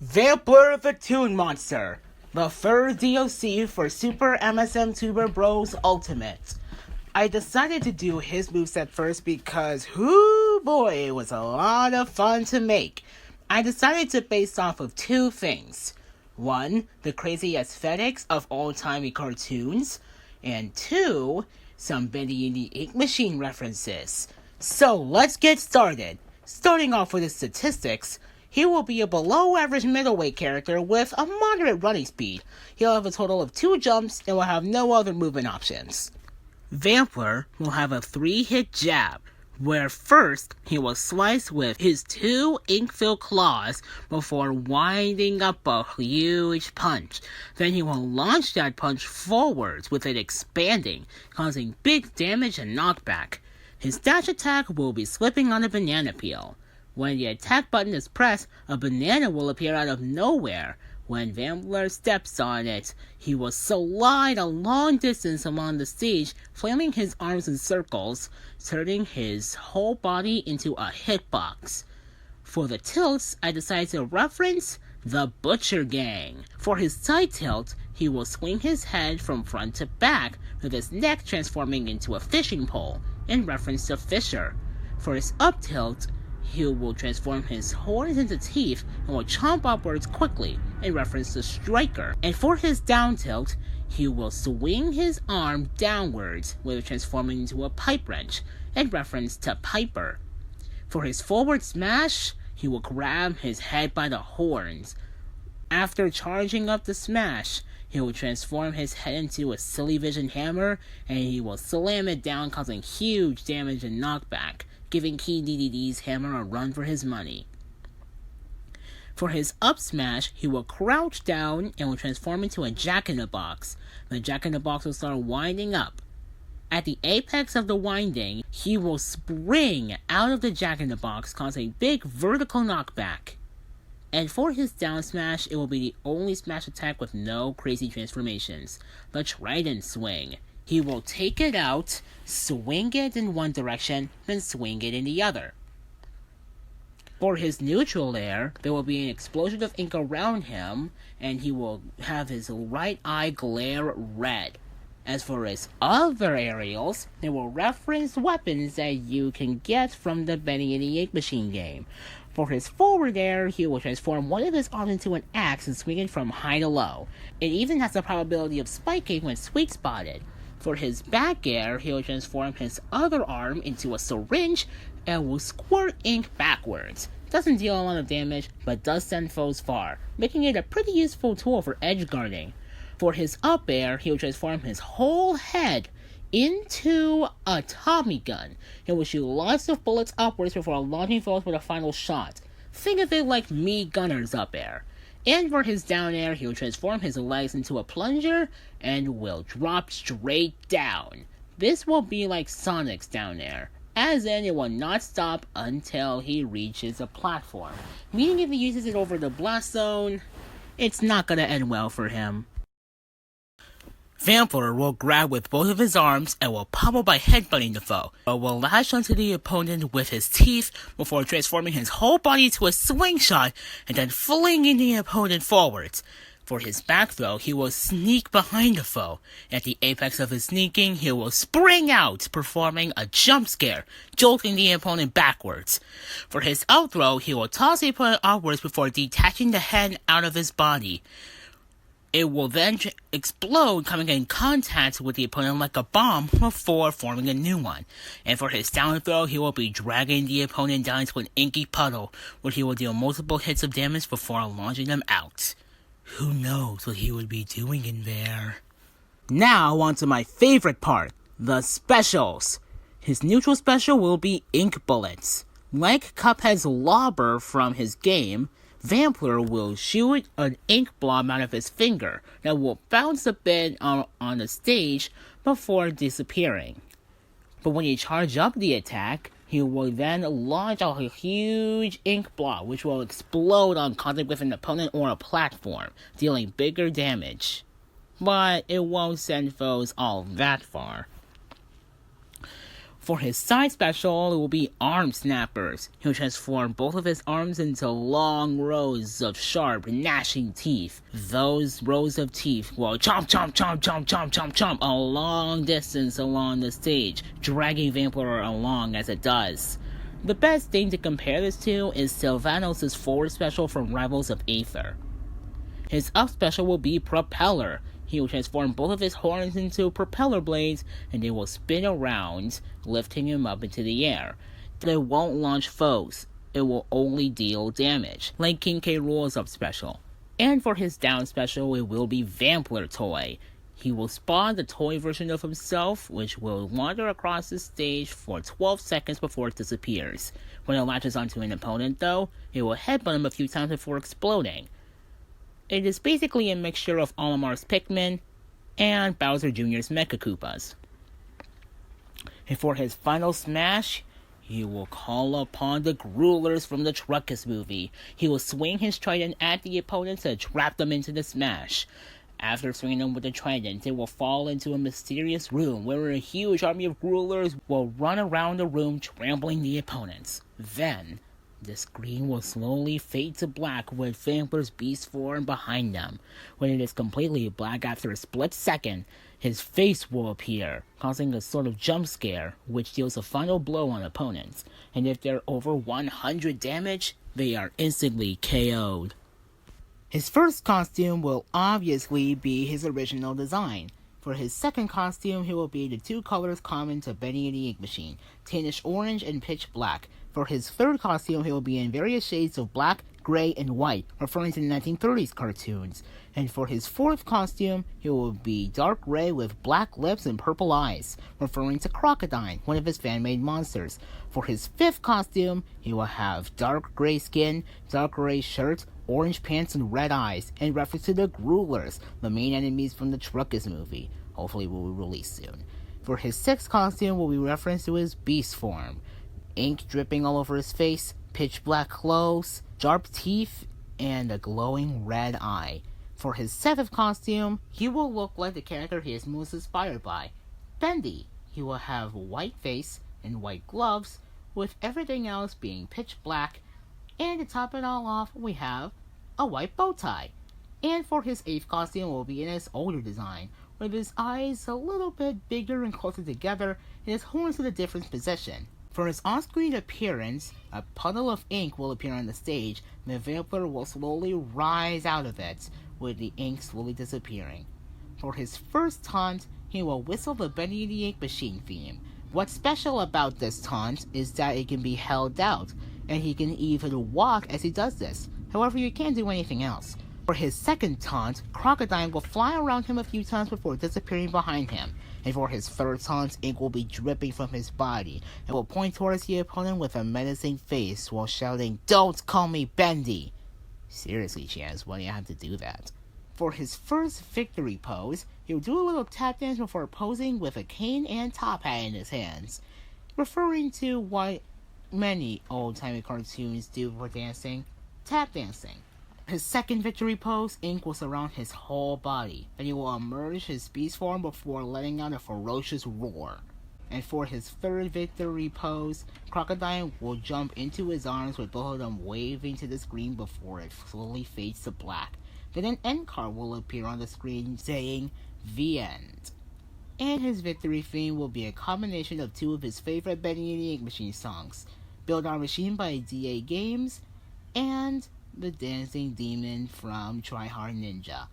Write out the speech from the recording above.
Vampler the Toon Monster, the third DLC for Super MSMTBU Bros Ultimate. I decided to do his moveset first because, whoo boy, it was a lot of fun to make. I decided to base off of two things. One, the crazy aesthetics of old-timey cartoons, and two, some Bendy and the Ink Machine references. So let's get started. Starting off with the statistics, he will be a below-average middleweight character with a moderate running speed. He'll have a total of 2 jumps and will have no other movement options. Vampler will have a 3-hit jab, where first he will slice with his 2 ink-filled claws before winding up a huge punch. Then he will launch that punch forwards with it expanding, causing big damage and knockback. His dash attack will be slipping on a banana peel. When the attack button is pressed, a banana will appear out of nowhere. When Vampler steps on it, he will slide a long distance along the stage, flailing his arms in circles, turning his whole body into a hitbox. For the tilts, I decided to reference the Butcher Gang. For his side tilt, he will swing his head from front to back, with his neck transforming into a fishing pole, in reference to Fisher. For his up tilt, he will transform his horns into teeth and will chomp upwards quickly, in reference to Striker. And for his down tilt, he will swing his arm downwards, with it transforming into a pipe wrench, in reference to Piper. For his forward smash, he will grab his head by the horns. After charging up the smash, he will transform his head into a Silly Vision hammer, and he will slam it down, causing huge damage and knockback, giving Key DDD's hammer a run for his money. For his up smash, he will crouch down and will transform into a Jack-in-the-Box. The Jack-in-the-Box will start winding up. At the apex of the winding, he will spring out of the Jack-in-the-Box, causing big vertical knockback. And for his down smash, it will be the only smash attack with no crazy transformations, the Trident Swing. He will take it out, swing it in one direction, then swing it in the other. For his neutral air, there will be an explosion of ink around him, and he will have his right eye glare red. As for his other aerials, they will reference weapons that you can get from the Bendy and the Ink Machine game. For his forward air, he will transform one of his arms into an axe and swing it from high to low. It even has the probability of spiking when sweet spotted. For his back air, he will transform his other arm into a syringe and will squirt ink backwards. Doesn't deal a lot of damage, but does send foes far, making it a pretty useful tool for edge guarding. For his up air, he will transform his whole head into a Tommy gun. He will shoot lots of bullets upwards before launching foes with a final shot. Think of it like me Gunner's up air. And for his down air, he will transform his legs into a plunger and will drop straight down. This will be like Sonic's down air, as in it will not stop until he reaches a platform. Meaning if he uses it over the blast zone, it's not gonna end well for him. Vampler will grab with both of his arms and will pummel by headbutting the foe, but will lash onto the opponent with his teeth before transforming his whole body into a swing shot and then flinging the opponent forwards. For his back throw, he will sneak behind the foe. At the apex of his sneaking, he will spring out, performing a jump scare, jolting the opponent backwards. For his out throw, he will toss the opponent upwards before detaching the head out of his body. It will then explode, coming in contact with the opponent like a bomb before forming a new one. And for his down throw, he will be dragging the opponent down into an inky puddle, where he will deal multiple hits of damage before launching them out. Who knows what he would be doing in there? Now on to my favorite part, the specials. His neutral special will be ink bullets. Like Cuphead's Lobber from his game, Vampler will shoot an ink blob out of his finger that will bounce a bit on the stage before disappearing. But when you charge up the attack, he will then launch a huge ink blob which will explode on contact with an opponent or a platform, dealing bigger damage. But it won't send foes all that far. For his side special, it will be Arm Snappers. He'll transform both of his arms into long rows of sharp, gnashing teeth. Those rows of teeth will chomp, chomp, chomp, chomp, chomp, chomp, chomp a long distance along the stage, dragging Vampler along as it does. The best thing to compare this to is Sylvanos' forward special from Rivals of Aether. His up special will be Propeller. He will transform both of his horns into propeller blades, and they will spin around, lifting him up into the air. They won't launch foes. It will only deal damage, like King K. Rool's up special. And for his down special, it will be Vampler Toy. He will spawn the toy version of himself, which will wander across the stage for 12 seconds before it disappears. When it latches onto an opponent, though, it will headbutt him a few times before exploding. It is basically a mixture of Olimar's Pikmin and Bowser Jr.'s Mecha Koopas. And for his final smash, he will call upon the Gruelers from the Truckus movie. He will swing his trident at the opponents to trap them into the smash. After swinging them with the trident, it will fall into a mysterious room where a huge army of Gruelers will run around the room trampling the opponents. Then, the screen will slowly fade to black with Vampler's beast form behind them. When it is completely black after a split second, his face will appear, causing a sort of jump scare, which deals a final blow on opponents. And if they're over 100 damage, they are instantly KO'd. His first costume will obviously be his original design. For his second costume, he will be the two colors common to Benny and the Ink Machine, tannish orange and pitch black. For his third costume, he will be in various shades of black, gray, and white, referring to the 1930s cartoons. And for his fourth costume, he will be dark gray with black lips and purple eyes, referring to Crocodile, one of his fan-made monsters. For his fifth costume, he will have dark gray skin, dark gray shirt, orange pants, and red eyes, in reference to the Gruelers, the main enemies from the Truckus movie. Hopefully will be released soon. For his sixth costume will be reference to his beast form. Ink dripping all over his face, pitch black clothes, sharp teeth, and a glowing red eye. For his seventh costume, he will look like the character he is most inspired by, Bendy. He will have a white face and white gloves, with everything else being pitch black, and to top it all off, we have a white bow tie. And for his eighth costume will be in his older design, with his eyes a little bit bigger and closer together, and his horns in a different position. For his on-screen appearance, a puddle of ink will appear on the stage, and the Vampler will slowly rise out of it, with the ink slowly disappearing. For his first taunt, he will whistle the Benny the Ink Machine theme. What's special about this taunt is that it can be held out, and he can even walk as he does this. However, you can't do anything else. For his second taunt, Crocodile will fly around him a few times before disappearing behind him. And for his third taunt, ink will be dripping from his body and will point towards the opponent with a menacing face while shouting, "Don't call me Bendy!" Seriously, Chance, why do you have to do that? For his first victory pose, he'll do a little tap dance before posing with a cane and top hat in his hands, referring to what many old-timey cartoons do for dancing, tap dancing. His second victory pose, ink will surround his whole body, and he will emerge his beast form before letting out a ferocious roar. And for his third victory pose, Crocodile will jump into his arms with both of them waving to the screen before it slowly fades to black. Then an end card will appear on the screen saying, "The End." And his victory theme will be a combination of two of his favorite Benny and the Ink Machine songs, Build Our Machine by DA Games, and The Dancing Demon from Try Hard Ninja.